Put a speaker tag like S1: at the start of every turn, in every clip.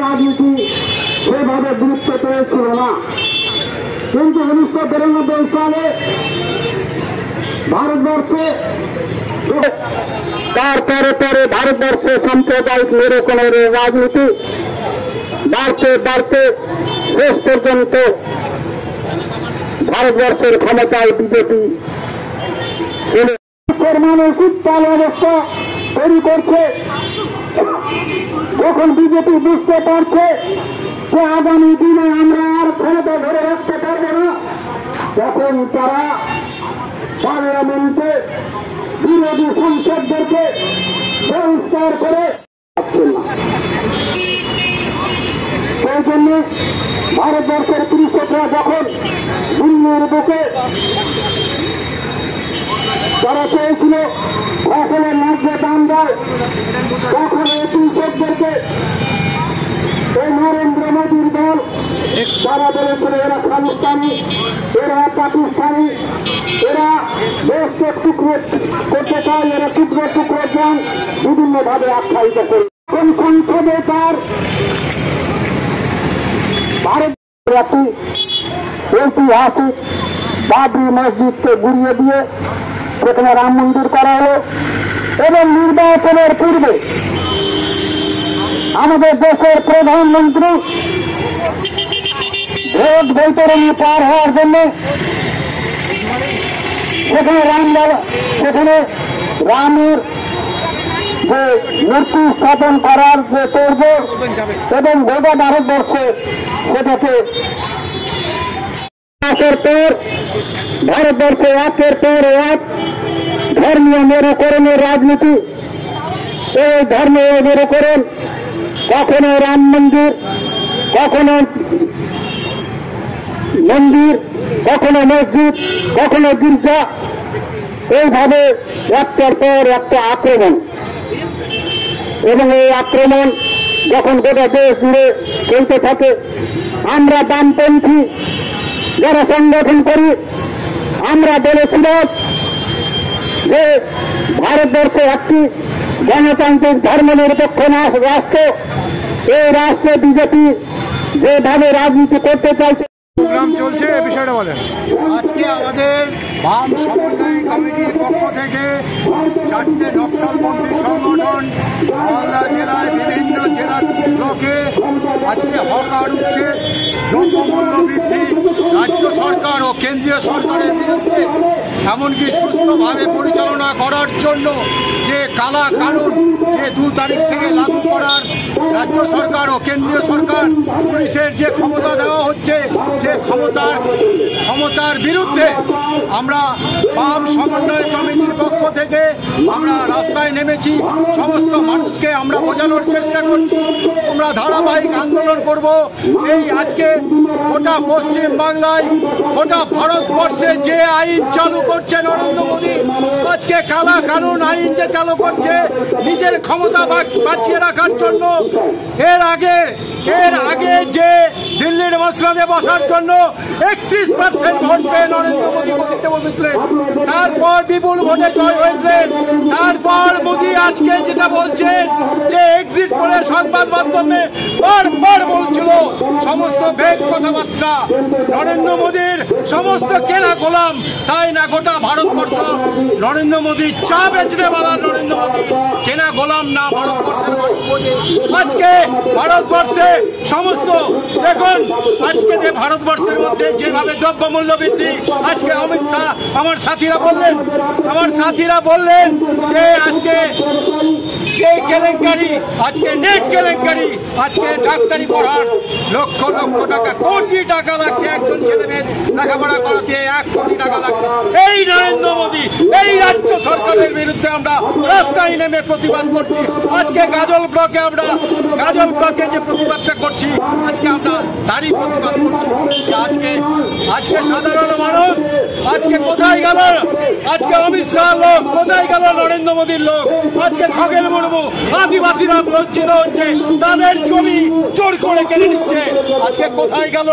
S1: রাজনীতি সেভাবে গুরুত্ব পেয়েছিল না, কিন্তু 1993 সালে ভারতবর্ষে তারপরে পরে ভারতবর্ষে সাম্প্রদায়িক নিরসনের রাজনীতি বাড়তে বাড়তে শেষ পর্যন্ত ভারতবর্ষের ক্ষমতায় বিজেপি মানুষ উত্তাল অবস্থা তৈরি করছে। যখন বিজেপি বুঝতে পারছে যে আগামী দিনে আমরা আর ক্ষমতা ধরে রাখতে পারবো না, তখন তারা পার্লামেন্টে বিরোধী সংসদদেরকে বহিষ্কার করে সেই জন্য ভারতবর্ষের কৃষকরা যখন দিল্লির বুকে তারা চেয়েছিল ফসলের ন্যায্য দাম দেয়, তখন এই কৃষকদেরকে এই নরেন্দ্র মোদীর দল তারা বলেছিল এরা খালিস্তানি, এরা পাকিস্তানি, এরা দেশকে টুকরো করতে চায়, এরা টুকরো টুকরো যান বিভিন্ন ভাবে আখ্যায়িত করে। কোন সংসদে তার ভারত ঐতিহাসিক বাবরি মসজিদকে গুড়িয়ে দিয়ে সেখানে রাম মন্দির করা হলো এবং নির্বাচনের পূর্বে আমাদের দেশের প্রধানমন্ত্রী ভোট বৈতরণী পার হওয়ার জন্য সেখানে রামের যে মূর্তি স্থাপন করার যে তোড়জোড় এবং গোটা ভারতবর্ষে সেটাকে পর ভারতবর্ষে একের পর এক ধর্মীয় মেরুকরণের রাজনীতি, এই ধর্মীয় মেরুকরণ কখনো রাম মন্দির, কখনো মন্দির, কখনো মসজিদ, কখনো গির্জা, এইভাবে একটার পর একটা আক্রমণ। এবং এই আক্রমণ যখন গোটা দেশ জুড়ে চলতে থাকে, আমরা বামপন্থী যারা সংগঠন করি আমরা বলেছিলাম যে ভারতবর্ষে একটি গণতান্ত্রিক ধর্মনিরপেক্ষ রাষ্ট্র, এই রাষ্ট্রে বিজেপি যেভাবে রাজনীতি করতে চাইছে।
S2: প্রোগ্রাম চলছে এ বিষয়টা বলেন।
S3: আজকে আমাদের বাম সমন্বয় কমিটির পক্ষ থেকে 4টে নকশালপন্থী সংগঠন মালদা জেলায় বিভিন্ন জেলা ব্লকে আজকে হরতাল উঠছে। দ্রব্যমূল্য বৃদ্ধি রাজ্য সরকার ও কেন্দ্রীয় সরকারের বিরুদ্ধে, এমনকি সুস্থভাবে পরিচালনা করার জন্য যে কালা কানুন যে 2 তারিখ থেকে লাগু করার রাজ্য সরকার ও কেন্দ্রীয় সরকার পুলিশের যে ক্ষমতা দেওয়া হচ্ছে, যে ক্ষমতার বিরুদ্ধে আমরা বাম সমন্বয় কমিটির পক্ষ থেকে আমরা রাস্তায় নেমেছি। সমস্ত মানুষকে আমরা বোঝানোর চেষ্টা করছি আমরা ধারাবাহিক আন্দোলন করব। এই আজকে গোটা পশ্চিম বাংলায়, গোটা ভারতবর্ষে যে আইন চালু করছে নরেন্দ্র মোদী, আজকে কালা কানুন আইন যে চালু করছে নিজের ক্ষমতা বাঁচিয়ে রাখার জন্য, এর আগে যে দিল্লির মসনদে বসার জন্য 31% ভোট পেয়ে নরেন্দ্র মোদী গদিতে বসেছিলেন, তারপর বিপুল ভোটে জয় হয়েছিলেন। তারপর মোদী আজকে যেটা বলছেন যে এক্সিট করে সংবাদ মাধ্যমে বারবার বলছিল সমস্ত ভেদ কথাবার্তা নরেন্দ্র মোদীর সমস্ত কেনা গোলাম, তাই না গোটা ভারতবর্ষ নরেন্দ্র মোদী চা বেচনে বলা নরেন্দ্র মোদী কেনা গোলাম না ভারতবর্ষের আজকে ভারতবর্ষে সমস্ত দেখুন আজকে যে ভারতবর্ষের মধ্যে যেভাবে দ্রব্যমূল্য বৃদ্ধি, আজকে অমিত শাহ আমার সাথীরা বললেন যে আজকে যে কেলেঙ্কারি, আজকে নেট কেলেঙ্কারি, আজকে ডাক্তারি পড়ার লক্ষ লক্ষ টাকা, কোটি টাকা লাগছে একজন ছেলে মেয়ের লেখাপড়া করাতে, 1 কোটি টাকা লাগছে। এই নরেন্দ্র মোদী এই রাজ্য সরকারের বিরুদ্ধে আমরা রাস্তায় নেমে প্রতিবাদ করছি। আজকে গাজল ব্লকে যে প্রতিবাদটা করছি, আজকে আমরা তারই প্রতিবাদ করছি। আজকে সাধারণ মানুষ আজকে কোথায় গেল? আজকে অমিত শাহ লোক কোথায় গেল? নরেন্দ্র মোদীর লোক আজকে খগেন মুর্মু, আদিবাসীরা লজ্জিত হচ্ছে, তাদের জমি জমি জোর করে কেড়ে নিচ্ছে। আজকে কোথায় গেল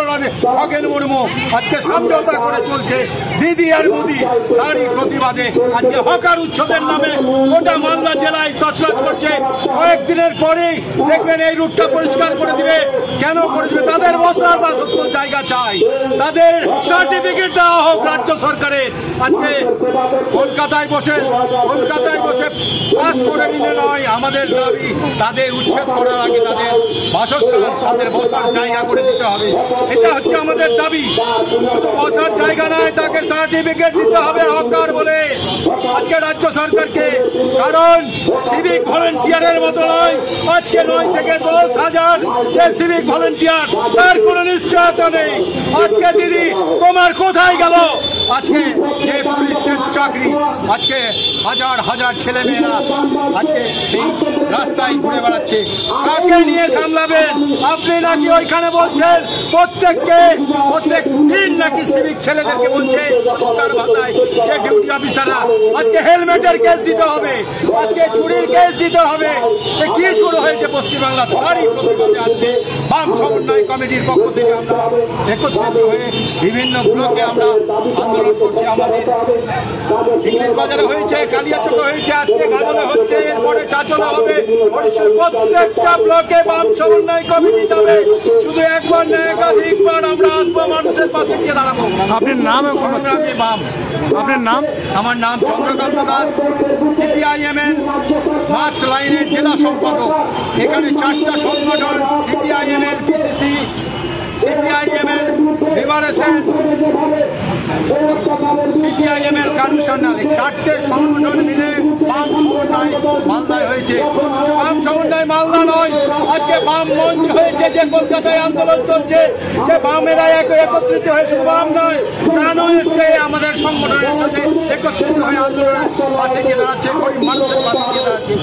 S3: খগেন মুর্মু? আজকে সমঝোতা করে চলছে দিদি আর মোদি, তারই প্রতিবাদে আজকে হকার উচ্ছেদের নামে গোটা মালদা জেলায় তছনছ করছে। কয়েকদিনের পরেই দেখবেন এই রুটটা পরিষ্কার করে দিবে। কেন করে দিবে? তাদের বসার বাসস্থান জায়গা চাই, তাদের সার্টিফিকেট দেওয়া হোক রাজ্য সরকারের। আজকে কলকাতায় বসে পাস করে নিলে নয়, আমাদের দাবি তাদের উচ্ছেদ করার আগে তাদের বাসস্থান, তাদের বসার জায়গা করে দিতে হবে। এটা হচ্ছে আমাদের দাবি। শুধু বসার জায়গা নয়, তাকে সার্টিফিকেট দিতে হবে হকার বলে আজকে রাজ্য সরকারকে। কারণ সিভিক ভলেন্টিয়ারের মতো নয়, আজকে 9 থেকে 10,000 যে সিভিক ভলেন্টিয়ার, তার কোনো নিশ্চয়তা নেই। আজকে দিদি তোমার কোথায় গেল? আজকে যে পুলিশের চাকরি, আজকে হাজার হাজার ছেলে মেয়েরা আজকে সেই রাস্তায় ঘুরে বেড়াচ্ছে, কাকে নিয়ে সামলাবেন? আপনি নাকি ওইখানে বলছেন প্রত্যেক দিন নাকি সিভিক ছেলেদেরকে বলছে পরিষ্কার ভাষায় যে ডিউটি অফিসাররা আজকে হেলমেটের কেস দিতে হবে, আজকে চুরির কেস দিতে হবে। কি শুরু হয়েছে পশ্চিমবাংলা? তারই প্রতিবাদে আজকে বাম সমন্বয় কমিটির পক্ষ থেকে আমরা একত্রিত হয়ে বিভিন্ন ব্লকে আমরা আন্দোলন করছি। আমাদের ইংলিশ বাজারে হয়েছে, কালিয়াচকে হয়েছে, আজকে গাজলে হচ্ছে, এরপরে চাচলে হবে। প্রত্যেকটা ব্লকে বাম সমন্বয় কমিটি যাবে। শুধু একবার না, একাধিকবার আমরা আসবো, মানুষের পাশে গিয়ে দাঁড়াবো।
S2: আপনার নাম?
S3: সংগ্রামী বাম।
S2: আপনার নাম?
S3: আমার নাম চন্দ্রকান্ত দাস, সিপিআইএম-এর মাস লাইনের জেলা সম্পাদক। এখানে 4টা সংগঠন, সিপিআইএম-এর পিসিসি, সিপিআইএম-এর লিবারেশন, সিপিআইএম-এর কানুশনাল, 4টে সংগঠন মিলে বাম সমন্বয় মালদায় হয়েছে। বাম সমন্বয় মালদা নয়, আজকে বাম মঞ্চ হয়েছে। যে কলকাতায় আন্দোলন চলছে, যে বামেরা একত্রিত হয়ে, শুধু বাম নয়, প্রাণও এসছে আমাদের সংগঠনের সাথে একত্রিত হয়ে আন্দোলনের পাশে গিয়ে দাঁড়াচ্ছে, গরিব মানুষের পাশে গিয়ে দাঁড়াচ্ছে।